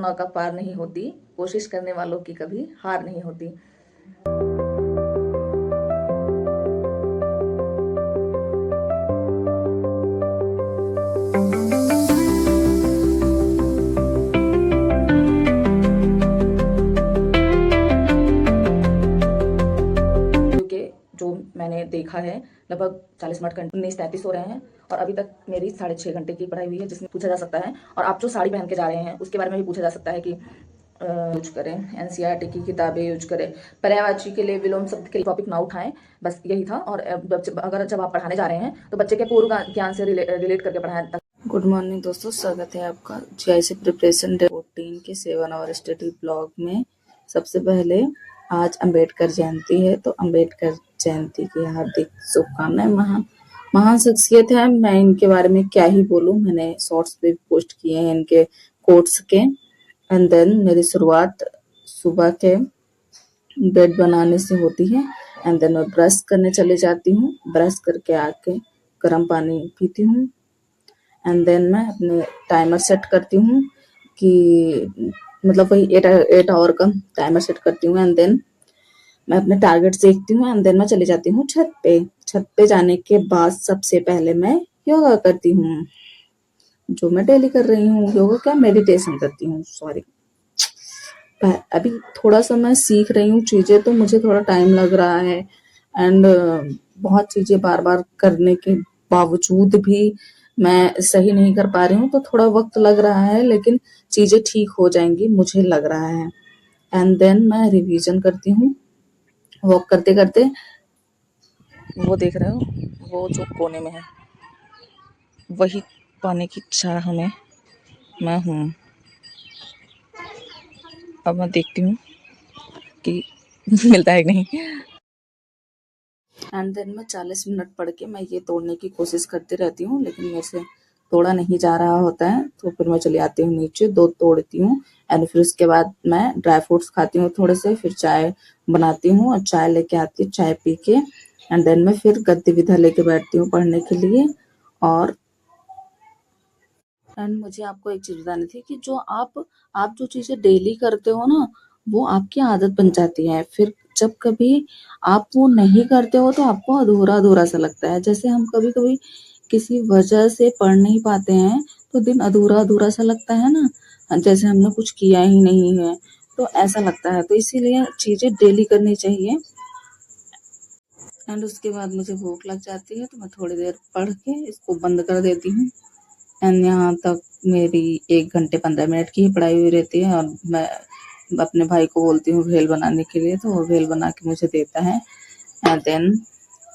नौका पार नहीं होती, कोशिश करने वालों की कभी हार नहीं होती। जो मैंने देखा है लगभग 40 मिनट 19:33 हो रहे हैं और अभी तक मेरी 6.5 घंटे की पढ़ाई हुई है, जिसमें पूछा जा सकता है। और आप जो साड़ी पहन के जा रहे हैं उसके बारे में भी पूछा जा सकता है कि यूज करें, एनसीईआरटी की किताबें यूज करें, पर्यायवाची के लिए विलोम शब्द के टॉपिक ना उठाएं। बस यही था। और अगर जब आप पढ़ाने जा रहे हैं तो बच्चे के पूर्व ज्ञान से रिलेट करके पढ़ाएं। गुड मॉर्निंग दोस्तों, स्वागत है आपका जीआईसी प्रिपरेशन डे 14 के 7 आवर स्टडी ब्लॉग में। सबसे पहले आज अंबेडकर जयंती है, तो अंबेडकर जयंती की हार्दिक शुभकामनाएं। महान शख्सियत है, मैं इनके बारे में क्या ही बोलूं। मैंने शॉर्ट्स पे पोस्ट किए हैं इनके कोट्स के। एंड देन मेरी शुरुआत सुबह के बेड बनाने से होती है। एंड देन मैं ब्रश करने चले जाती हूँ। ब्रश करके आके गर्म पानी पीती हूँ। एंड देन मैं अपने टाइमर सेट करती हूँ कि मतलब वही 8 आवर का टाइमर सेट करती हूँ। एंड देन मैं अपने टारगेट देखती हूँ। एंड देन मैं चली जाती हूँ छत पे। छत पे जाने के बाद सबसे पहले मैं योगा करती हूँ, जो मैं डेली कर रही हूँ। योगा क्या, मेडिटेशन करती हूँ, सॉरी। अभी थोड़ा सा मैं सीख रही हूँ चीजें, तो मुझे थोड़ा टाइम लग रहा है। एंड बहुत चीजें बार बार करने के बावजूद भी मैं सही नहीं कर पा रही हूँ, तो थोड़ा वक्त लग रहा है, लेकिन चीजें ठीक हो जाएंगी मुझे लग रहा है। एंड देन मैं रिवीजन करती हूँ वॉक करते करते। वो देख रहे हो, वो जो कोने में है वही पाने की चाह में मैं हूँ। अब मैं देखती हूँ कि मिलता है कि नहीं। एंड देन मैं 40 मिनट पढ़ के मैं ये तोड़ने की कोशिश करती रहती हूँ, लेकिन मेरे से तोड़ा नहीं जा रहा होता है। तो फिर मैं चली आती हूँ नीचे, 2 तोड़ती हूँ। एंड फिर उसके बाद मैं ड्राई फ्रूट्स खाती हूँ थोड़े से, फिर चाय बनाती हूँ और चाय लेके आती हूँ, चाय पी के। एंड देन मैं फिर गद्दी विधा लेके बैठती हूँ पढ़ने के लिए। और एंड मुझे आपको एक चीज बतानी थी कि जो आप जो चीजें डेली करते हो ना, वो आपकी आदत बन जाती है। फिर जब कभी आप वो नहीं करते हो तो आपको अधूरा अधूरा सा लगता है। जैसे हम कभी कभी किसी वजह से पढ़ नहीं पाते हैं तो दिन अधूरा अधूरा सा लगता है ना, जैसे हमने कुछ किया ही नहीं है, तो ऐसा लगता है। तो इसीलिए चीजें डेली करनी चाहिए। एंड उसके बाद मुझे भूख लग जाती है, तो मैं थोड़ी देर पढ़ के इसको बंद कर देती हूँ। एंड यहाँ तक मेरी 1 घंटे 15 मिनट की ही पढ़ाई हुई रहती है। और मैं अपने भाई को बोलती हूँ भेल बनाने के लिए, तो वो भेल बना के मुझे देता है। एंड देन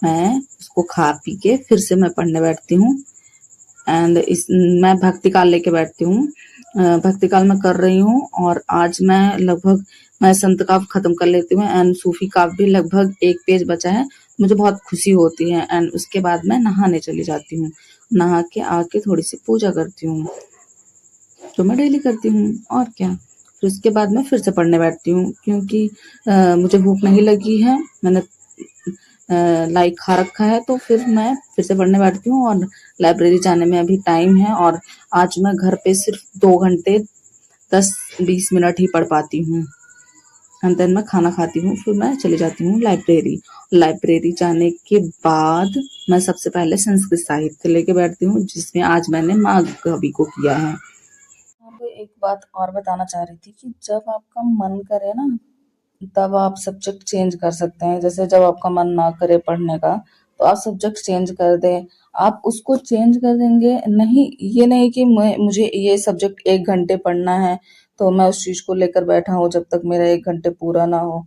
मैं उसको खा पी के फिर से मैं पढ़ने बैठती हूँ। एंड मैं भक्ति काल लेके बैठती हूँ। भक्ति काल मैं कर रही हूँ, और आज मैं संत काव्य खत्म कर लेती हूँ। एंड सूफी काव्य भी लगभग 1 पेज बचा है। मुझे बहुत खुशी होती है। एंड उसके बाद मैं नहाने चली जाती हूँ। नहा के आके थोड़ी सी पूजा करती हूँ, जो मैं डेली करती हूँ। और क्या, फिर उसके बाद मैं फिर से पढ़ने बैठती हूँ, क्योंकि मुझे भूख नहीं लगी है। मैंने लाइक खा रखा है, तो फिर मैं फिर से पढ़ने बैठती हूँ। और लाइब्रेरी जाने में अभी टाइम है, और आज मैं घर पे सिर्फ 2 घंटे 10-20 मिनट ही पढ़ पाती हूँ। एंड देन मैं खाना खाती हूँ, फिर मैं चली जाती हूँ लाइब्रेरी। लाइब्रेरी जाने के बाद मैं सबसे पहले संस्कृत साहित्य लेके बैठती हूँ, जिसमें आज मैंने माँ कवि को किया है। आपको एक बात और बताना चाह रही थी कि जब आपका मन करे ना, तब आप सब्जेक्ट चेंज कर सकते हैं। जैसे जब आपका मन ना करे पढ़ने का, तो आप सब्जेक्ट चेंज कर दें। आप उसको चेंज कर देंगे नहीं, ये नहीं कि मुझे ये सब्जेक्ट 1 घंटे पढ़ना है तो मैं उस चीज को लेकर बैठा हूँ जब तक मेरा 1 घंटे पूरा ना हो।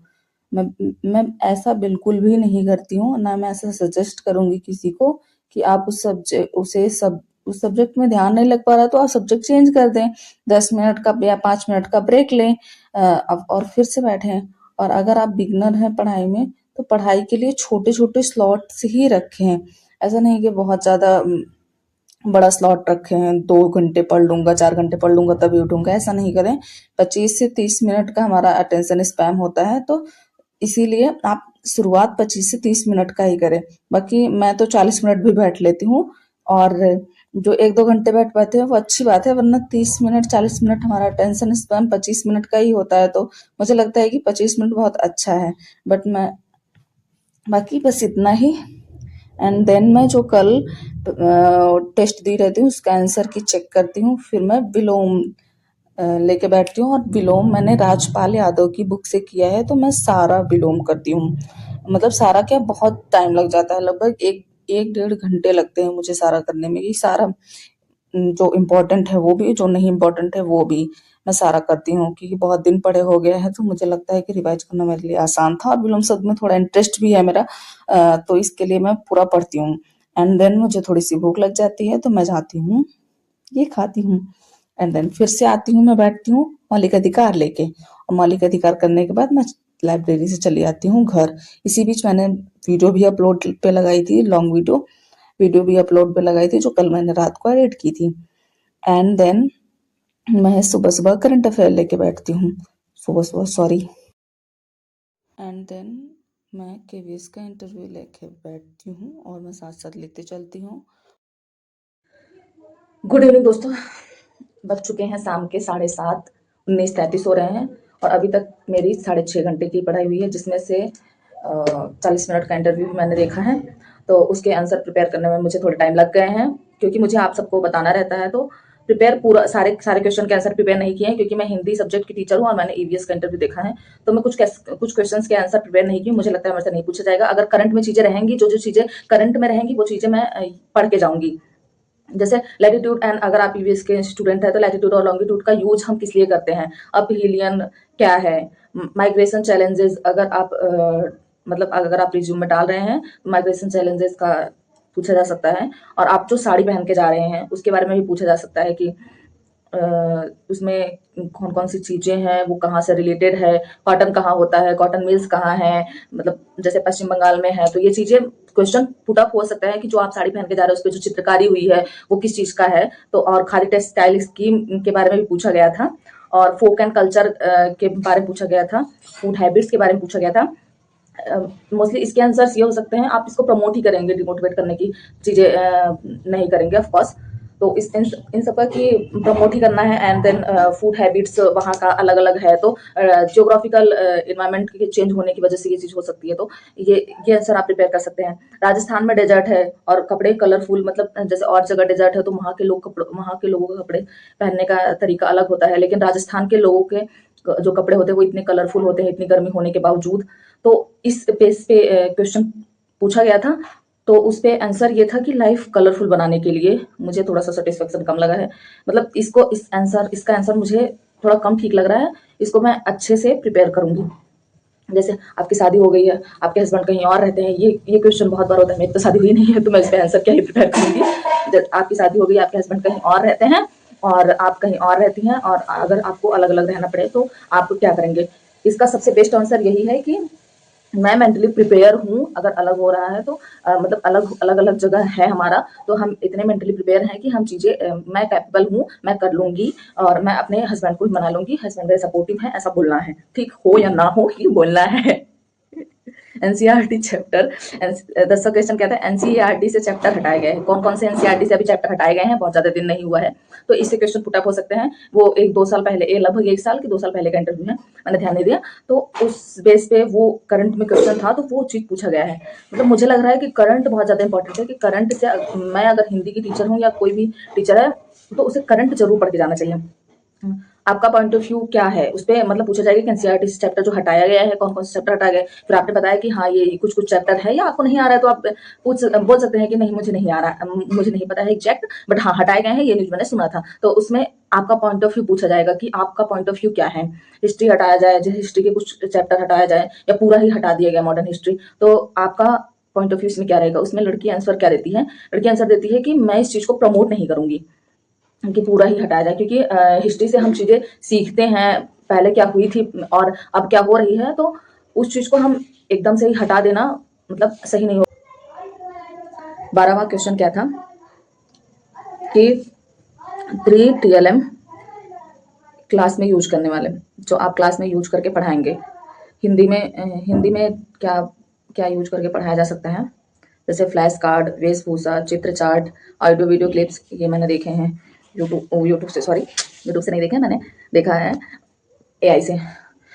मैं ऐसा बिल्कुल भी नहीं करती हूँ, ना मैं ऐसा सजेस्ट करूंगी किसी को कि आप उस सब्जेक्ट में ध्यान नहीं लग पा रहा तो आप सब्जेक्ट चेंज कर दें। 10 मिनट का या 5 मिनट का ब्रेक लें, और फिर से बैठें। और अगर आप बिगनर हैं पढ़ाई में, तो पढ़ाई के लिए छोटे छोटे स्लॉट्स ही रखें। ऐसा नहीं कि बहुत ज्यादा बड़ा स्लॉट रखे हैं, 2 घंटे पढ़ लूंगा, 4 घंटे पढ़ लूंगा तभी उठूंगा, ऐसा नहीं करें। 25 से 30 मिनट का हमारा अटेंशन स्पैम होता है, तो इसीलिए आप शुरुआत 25 से 30 मिनट का ही करें। बाकी मैं तो 40 मिनट भी बैठ लेती हूँ। और जो 1-2 घंटे बैठ पाते हैं वो अच्छी बात है, वरना 30 मिनट 40 मिनट हमारा अटेंशन स्पैन 25 मिनट का ही होता है, तो मुझे लगता है कि 25 मिनट बहुत अच्छा है। बट मैं बाकी बस इतना ही। एंड देन मैं जो कल टेस्ट दी रहती हूँ उसका आंसर की चेक करती हूँ, फिर मैं विलोम लेके बैठती हूँ। और विलोम मैंने राजपाल यादव की बुक से किया है, तो मैं सारा विलोम करती हूँ। मतलब सारा क्या, बहुत टाइम लग जाता है, लगभग एक 1-1.5 घंटे लगते हैं मुझे सारा करने में। ये सारा जो इम्पोर्टेंट है वो भी, जो नहीं इम्पोर्टेंट है वो भी मैं सारा करती हूँ, क्योंकि बहुत दिन पढ़े हो गए हैं, तो मुझे लगता है कि रिवाइज करना मेरे लिए आसान था। और विलोम शब्द में थोड़ा इंटरेस्ट भी है मेरा, तो इसके लिए मैं पूरा पढ़ती हूँ। एंड देन मुझे थोड़ी सी भूख लग जाती है, तो मैं जाती हूँ, ये खाती हूँ। एंड देन फिर से आती हूँ, मैं बैठती हूँ मौलिक अधिकार लेके, और मौलिक अधिकार करने के बाद मैं लाइब्रेरी से चली आती हूँ घर। इसी बीच मैंने वीडियो भी अपलोड पे लगाई थी, लॉन्ग वीडियो भी अपलोड पे लगाई थी, जो कल मैंने रात को एडिट की थी। एंड देन मैं सुबह सुबह करंट अफेयर लेके बैठती हूँ, सुबह सुबह सॉरी। एंड देन मैं केवीएस का इंटरव्यू लेके बैठती हूँ, और मैं साथ साथ लिखते चलती हूँ। गुड इवनिंग दोस्तों, बज चुके हैं शाम के 7:30, 19:33 हो रहे हैं और अभी तक मेरी 6.5 घंटे की पढ़ाई हुई है, जिसमें से 40 मिनट का इंटरव्यू भी मैंने देखा है। तो उसके आंसर प्रिपेयर करने में मुझे थोड़े टाइम लग गए हैं, क्योंकि मुझे आप सबको बताना रहता है, तो प्रिपेयर पूरा सारे सारे क्वेश्चन के आंसर प्रिपेयर नहीं किए हैं, क्योंकि मैं हिंदी सब्जेक्ट की टीचर हूँ और मैंने ईवीएस का इंटरव्यू देखा है। तो मैं कुछ क्वेश्चंस के आंसर प्रिपेयर नहीं किए, मुझे लगता है मेरे से नहीं पूछा जाएगा। अगर करंट में चीजें रहेंगी, जो जो चीजें करंट में रहेंगी वो चीजें मैं पढ़ के जाऊंगी। जैसे लैटिट्यूड एंड, अगर आप ईवीएस के स्टूडेंट है तो लैटिट्यूड और लॉन्गिट्यूड का यूज हम किस लिए करते हैं, अब हिलियन क्या है, माइग्रेशन चैलेंजेस, अगर आप मतलब अगर आप रिज्यूम में डाल रहे हैं, माइग्रेशन चैलेंजेस का पूछा जा सकता है। और आप जो साड़ी पहन के जा रहे हैं उसके बारे में भी पूछा जा सकता है कि उसमें कौन कौन सी चीजें हैं, वो कहाँ से रिलेटेड है, कॉटन कहाँ होता है, कॉटन मिल्स कहाँ है, मतलब जैसे पश्चिम बंगाल में है, तो ये चीजें क्वेश्चन पुट अप हो सकता है कि जो आप साड़ी पहन के जा रहे हो उस पर जो चित्रकारी हुई है वो किस चीज का है। तो और खादी टेक्सटाइल स्कीम के बारे में भी पूछा गया था, और फोक एंड कल्चर के बारे में पूछा गया था, फूड हैबिट्स के बारे में पूछा गया था। मोस्टली इसके आंसर्स ये हो सकते हैं, आप इसको प्रमोट ही करेंगे, डिमोटिवेट करने की चीजें नहीं करेंगे ऑफ कोर्स। तो इन सब का कि प्रमोट ही करना है। एंड देन फूड हैबिट्स वहाँ का अलग अलग है, तो जियोग्राफिकल इन्वायरमेंट के चेंज होने की वजह से ये चीज हो सकती है, तो ये आंसर आप प्रिपेयर कर सकते हैं। राजस्थान में डेजर्ट है और कपड़े कलरफुल, मतलब जैसे और जगह डेजर्ट है तो वहाँ के लोगों के कपड़े पहनने का तरीका अलग होता है, लेकिन राजस्थान के लोगों के जो कपड़े होते हैं वो इतने कलरफुल होते हैं, इतनी गर्मी होने के बावजूद। तो इस बेस पे क्वेश्चन पूछा गया था, तो उस पे आंसर ये था कि लाइफ कलरफुल बनाने के लिए मुझे थोड़ा सा सेटिस्फेक्शन कम लगा है, मतलब इसका आंसर मुझे थोड़ा कम ठीक लग रहा है, इसको मैं अच्छे से प्रिपेयर करूंगी। जैसे आपकी शादी हो गई है, आपके हस्बैंड कहीं और रहते हैं, ये क्वेश्चन बहुत बार होता है, मेरी तो शादी हुई नहीं है तो मैं इस पे आंसर क्या ही प्रिपेयर करूंगी। जब आपकी शादी हो गई, आपके हस्बैंड कहीं और रहते हैं और आप कहीं और रहती हैं, और अगर आपको अलग अलग रहना पड़े तो आप क्या करेंगे। इसका सबसे बेस्ट आंसर यही है कि मैं मेंटली प्रिपेयर हूँ, अगर अलग हो रहा है तो मतलब अलग अलग अलग जगह है हमारा, तो हम इतने मेंटली प्रिपेयर हैं कि हम चीजें मैं कैपेबल हूँ, मैं कर लूंगी, और मैं अपने हस्बैंड को भी मना लूंगी, हस्बैंड मेरे सपोर्टिव है, ऐसा बोलना है, ठीक हो या ना हो ये बोलना है। एनसीईआरटी चैप्टर, दस क्वेश्चन कहता है एनसीईआरटी से चैप्टर हटाए गए हैं, कौन कौन से एनसीईआरटी से अभी चैप्टर हटाए गए हैं, बहुत ज्यादा दिन नहीं हुआ है, तो इससे क्वेश्चन पुटअप हो सकते हैं। वो 1-2 साल पहले, लगभग 1 साल कि 2 साल पहले का इंटरव्यू है, मैंने ध्यान नहीं दिया, तो उस बेस पे वो करंट में क्वेश्चन था, तो वो चीज पूछा गया है। मतलब मुझे लग रहा है कि करंट बहुत ज्यादा इंपॉर्टेंट है, कि करंट से मैं अगर हिंदी की टीचर हूँ या कोई भी टीचर है तो उसे करंट जरूर पढ़ के जाना चाहिए। आपका पॉइंट ऑफ व्यू क्या है उस पर, मतलब पूछा जाएगा कि एनसीईआरटी से चैप्टर जो हटाया गया है, कौन कौन से चैप्टर हटाए गए, फिर आपने बताया कि हाँ ये कुछ कुछ चैप्टर है, या आपको नहीं आ रहा है तो आप बोल सकते हैं कि नहीं मुझे नहीं आ रहा, मुझे नहीं पता है एग्जैक्ट, बट हाँ हटाए गए हैं, ये न्यूज मैंने सुना था, तो उसमें आपका पॉइंट ऑफ व्यू पूछा जाएगा कि आपका पॉइंट ऑफ व्यू क्या है। हिस्ट्री हटाया जाए, जैसे हिस्ट्री के कुछ चैप्टर हटाया जाए, या पूरा ही हटा दिया गया मॉडर्न हिस्ट्री, तो आपका पॉइंट ऑफ व्यू इसमें क्या रहेगा। उसमें लड़की आंसर क्या देती है, लड़की आंसर देती है कि मैं इस चीज को प्रमोट नहीं करूंगी कि पूरा ही हटाया जाए, क्योंकि हिस्ट्री से हम चीजें सीखते हैं, पहले क्या हुई थी और अब क्या हो रही है, तो उस चीज को हम एकदम से ही हटा देना मतलब सही नहीं हो। 12वां क्वेश्चन क्या था कि 3 TLM क्लास में यूज करने वाले, जो आप क्लास में यूज करके पढ़ाएंगे, हिंदी में क्या क्या यूज करके पढ़ाया जा सकता है। जैसे फ्लैश कार्ड, वेशभूषा, चित्र चार्ट, ऑडियो वीडियो क्लिप्स, ये मैंने देखे हैं यूट्यूब से, सॉरी यूट्यूब से नहीं देखे, मैंने देखा है एआई से।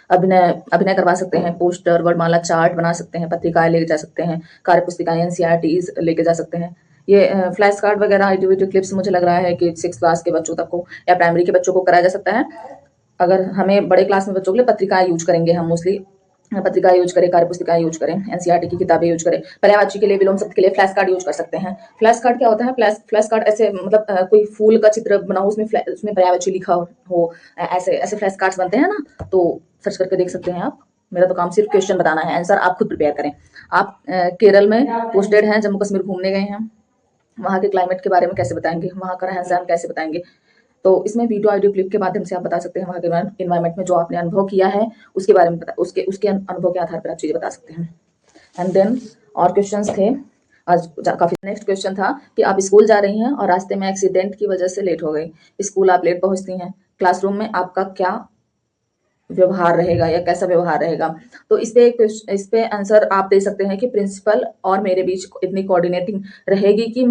अभिनय अभिनय करवा सकते हैं, पोस्टर, वर्णमाला, चार्ट बना सकते हैं, पत्रिकाएं लेके जा सकते हैं, कार्य पुस्तिकाएं, एनसीईआरटीज लेके जा सकते हैं। ये फ्लैश कार्ड वगैरह, ऑडियो वीडियो क्लिप्स मुझे लग रहा है कि 6 क्लास के बच्चों तक को या प्राइमरी के बच्चों को कराया जा सकता है। अगर हमें बड़े क्लास में बच्चों के लिए पत्रिकाएं यूज करेंगे, हम मोस्टली पत्रिकाएं यूज करें, कार्य पुस्तिकाएं यूज करें, एनसीईआरटी की किताबें यूज करें। पर्यायवाची के लिए, विलोम शब्द के लिए फ्लैश कार्ड यूज कर सकते हैं। फ्लैश कार्ड क्या होता है? फ्लैश कार्ड ऐसे मतलब कोई फूल का चित्र बना हो, उसमें पर्यायवाची लिखा हो, ऐसे ऐसे फ्लैश कार्ड्स बनते हैं ना, तो सर्च करके देख सकते हैं आप। मेरा तो काम सिर्फ क्वेश्चन बताना है, आंसर आप खुद प्रिपेयर करें। आप केरल में पोस्टेड हैं, जम्मू कश्मीर घूमने गए हैं, वहाँ के क्लाइमेट के बारे में कैसे बताएंगे, वहाँ का रहन सहन कैसे बताएंगे। तो इसमें वीडियो ऑडियो क्लिप के माध्यम से आप बता सकते हैं वहाँ के इन्वायरमेंट में जो आपने अनुभव किया है उसके बारे में उसके अनुभव के आधार पर आप चीजें बता सकते हैं। एंड देन और क्वेश्चंस थे आज काफी। नेक्स्ट क्वेश्चन था कि आप स्कूल जा रही हैं और रास्ते में एक्सीडेंट की वजह से लेट हो गई। स्कूल आप लेट पहुंचती हैं, क्लासरूम में आपका क्या व्यवहार रहेगा या कैसा व्यवहार रहेगा। तो इस पे आंसर आप दे सकते हैं कि प्रिंसिपल और मेरे बीच इतनी कोऑर्डिनेटिंग रहेगी कि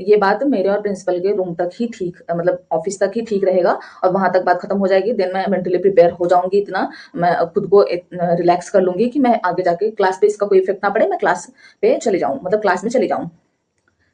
ये बात मेरे और प्रिंसिपल के रूम तक ही ठीक, मतलब ऑफिस तक ही ठीक रहेगा और वहां तक बात खत्म हो जाएगी। देन मैं मेंटली प्रिपेयर हो जाऊंगी, इतना मैं खुद को रिलैक्स कर लूंगी कि मैं आगे जाके क्लास पे इसका कोई इफेक्ट ना पड़े, मैं क्लास पे चले जाऊँ, मतलब क्लास में चले जाऊँ।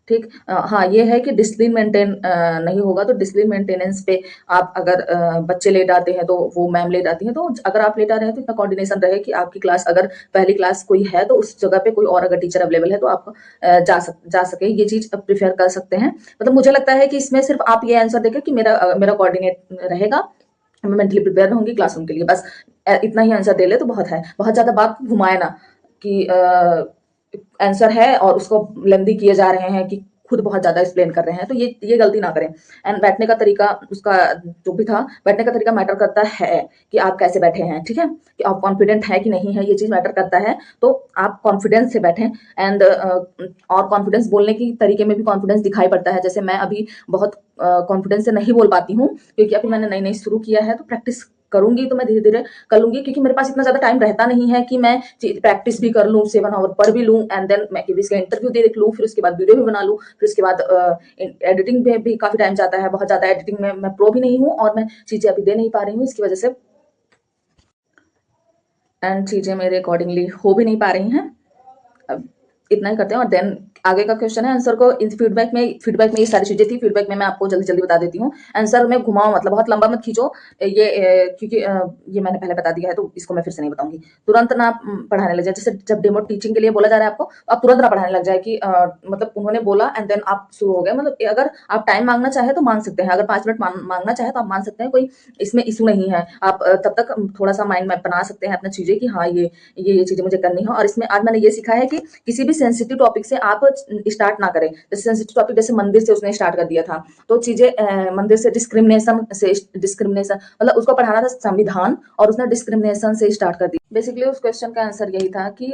ठीक। हाँ, ये है कि डिसिप्लिन मेंटेन नहीं होगा, तो डिसिप्लिन मेंटेनेंस पे आप अगर बच्चे लेट आते हैं तो वो मैम लेट आती हैं, तो अगर आप लेट आ रहे हैं तो इतना कोऑर्डिनेशन रहे कि आपकी क्लास, अगर पहली क्लास कोई है तो उस जगह पे कोई और अगर टीचर अवेलेबल है तो आप जा सके, ये चीज प्रिफेयर कर सकते हैं। मतलब मुझे लगता है कि इसमें सिर्फ आप ये आंसर देखें कि मेरा कोऑर्डिनेट रहेगा, मैं मेंटली प्रिपेयर रहूंगी क्लासरूम के लिए, बस इतना ही आंसर दे ले तो बहुत है। बहुत ज्यादा बात घुमाए ना कि आंसर है और उसको लेंदी किए जा रहे हैं कि खुद बहुत ज्यादा एक्सप्लेन कर रहे हैं, तो ये गलती ना करें। एंड बैठने का तरीका, उसका जो भी था, बैठने का तरीका मैटर करता है कि आप कैसे बैठे हैं। ठीक है, कि आप कॉन्फिडेंट है कि नहीं है, ये चीज मैटर करता है, तो आप कॉन्फिडेंस से बैठें। एंड और कॉन्फिडेंस बोलने की तरीके में भी कॉन्फिडेंस दिखाई पड़ता है। जैसे मैं अभी बहुत कॉन्फिडेंस से नहीं बोल पाती हूँ, क्योंकि अभी मैंने नई नई शुरू किया है, तो प्रैक्टिस करूंगी तो मैं धीरे धीरे कर लूंगी, क्योंकि मेरे पास इतना ज्यादा टाइम रहता नहीं है कि मैं प्रैक्टिस भी कर लूँ, 7 आवर पढ़ भी लूँ, एंड देन मैं केबीसी का इंटरव्यू दे देख लूँ, फिर उसके बाद वीडियो भी बना लूँ, फिर उसके बाद एडिटिंग में भी काफी टाइम जाता है। बहुत ज्यादा एडिटिंग में मैं प्रो भी नहीं हूँ और मैं चीजें अभी दे नहीं पा रही हूँ इसकी वजह से, एंड चीजें मेरे अकॉर्डिंगली हो भी नहीं पा रही हैं। अब इतना ही करते हैं और देन आगे का क्वेश्चन है, आंसर को इन फीडबैक में ये सारी चीजें थी। फीडबैक में मैं आपको जल्दी जल्दी बता देती हूँ। आंसर में घुमाओ, मतलब बहुत लंबा मत खींचो ये, क्योंकि ये मैंने पहले बता दिया है तो इसको मैं फिर से नहीं बताऊंगी। तुरंत ना पढ़ाने लग जाए, जैसे जब डेमो टीचिंग के लिए बोला जा रहा है आपको, आप तुरंत ना पढ़ाने लग जाए कि मतलब उन्होंने बोला एंड देन आप शुरू हो गए। मतलब अगर आप टाइम मांगना चाहे तो मांग सकते हैं, अगर 5 मिनट मांगना चाहे तो आप मांग सकते हैं, कोई इसमें इशू नहीं है। आप तब तक थोड़ा सा माइंड मैप बना सकते हैं अपना चीजें कि हाँ ये चीजें मुझे करनी है। और इसमें आज मैंने ये सीखा है कि किसी भी सेंसिटिव टॉपिक से आप स्टार्ट ना करें। जैसे सेंसिटिव टॉपिक, जैसे मंदिर से उसने स्टार्ट कर दिया था, तो चीजें मंदिर से डिस्क्रिमिनेशन मतलब उसको पढ़ाना था संविधान और उसने डिस्क्रिमिनेशन से स्टार्ट कर दिया। बेसिकली उस क्वेश्चन का आंसर यही था कि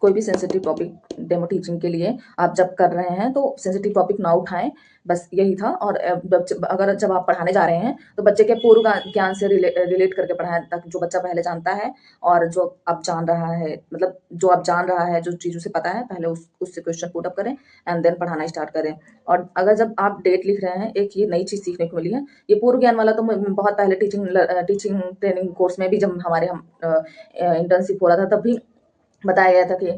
कोई भी सेंसिटिव टॉपिक डेमो टीचिंग के लिए आप जब कर रहे हैं तो सेंसिटिव टॉपिक ना उठाएं, बस यही था। और अगर जब आप पढ़ाने जा रहे हैं तो बच्चे के पूर्व ज्ञान से रिलेट करके पढ़ाएं, ताकि जो बच्चा पहले जानता है और जो अब जान रहा है, मतलब जो अब जान रहा है, जो चीज़ों से पता है, पहले उससे क्वेश्चन पुट अप करें एंड देन पढ़ाना स्टार्ट करें। और अगर जब आप डेट लिख रहे हैं, एक ये नई चीज़ सीखने को मिली है। ये पूर्व ज्ञान वाला तो बहुत पहले टीचिंग ट्रेनिंग कोर्स में भी जब हमारे इंटर्नशिप हो रहा था तब भी बताया गया था कि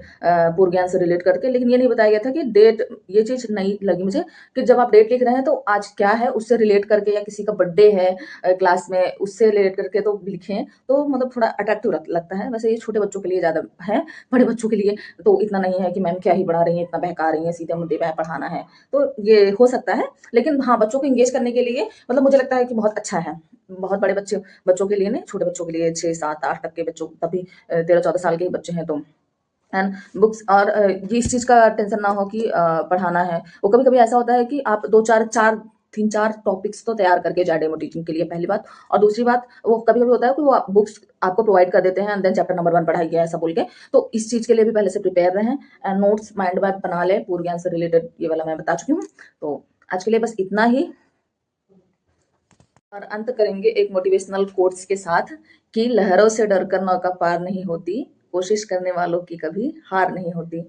पूर्व ज्ञान से रिलेट करके, लेकिन ये नहीं बताया गया था कि डेट, ये चीज नई लगी मुझे कि जब आप डेट लिख रहे हैं तो आज क्या है उससे रिलेट करके, या किसी का बर्थडे है क्लास में उससे रिलेट करके तो लिखें, तो मतलब थोड़ा अट्रैक्टिव लगता है। वैसे ये छोटे बच्चों के लिए ज्यादा है, बड़े बच्चों के लिए तो इतना नहीं है कि मैम क्या ही पढ़ा रही है, इतना बहका रही है, सीधे मुद्दे पे पढ़ाना है, तो ये हो सकता है। लेकिन हाँ, बच्चों को इंगेज करने के लिए मतलब मुझे लगता है कि बहुत अच्छा है। बहुत बड़े बच्चों के लिए नहीं, छोटे बच्चों के लिए, 6 7 8 तक के बच्चों, तभी 13 14 साल के ही बच्चे हैं, तो एंड बुक्स। और ये इस चीज का टेंशन ना हो कि पढ़ाना है। वो कभी कभी ऐसा होता है कि आप 3 4 टॉपिक्स तो तैयार करके जाए डेमो टीचिंग के लिए, पहली बात। और दूसरी बात, वो कभी कभी होता है कि वो बुक्स आपको प्रोवाइड कर देते हैं एंड देन चैप्टर नंबर 1 पढ़ाई गया ऐसा बोल के, तो इस चीज के लिए भी पहले से प्रिपेयर रहें एंड नोट्स माइंड मैप बना ले पूर्व ज्ञान से रिलेटेड, ये वाला मैं बता चुकी हूँ। तो आज के लिए बस इतना ही, और अंत करेंगे एक मोटिवेशनल कोट्स के साथ कि लहरों से डरकर नौका पार नहीं होती, कोशिश करने वालों की कभी हार नहीं होती।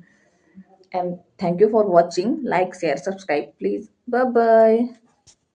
and thank you for watching. Like, share, subscribe, please. Bye bye.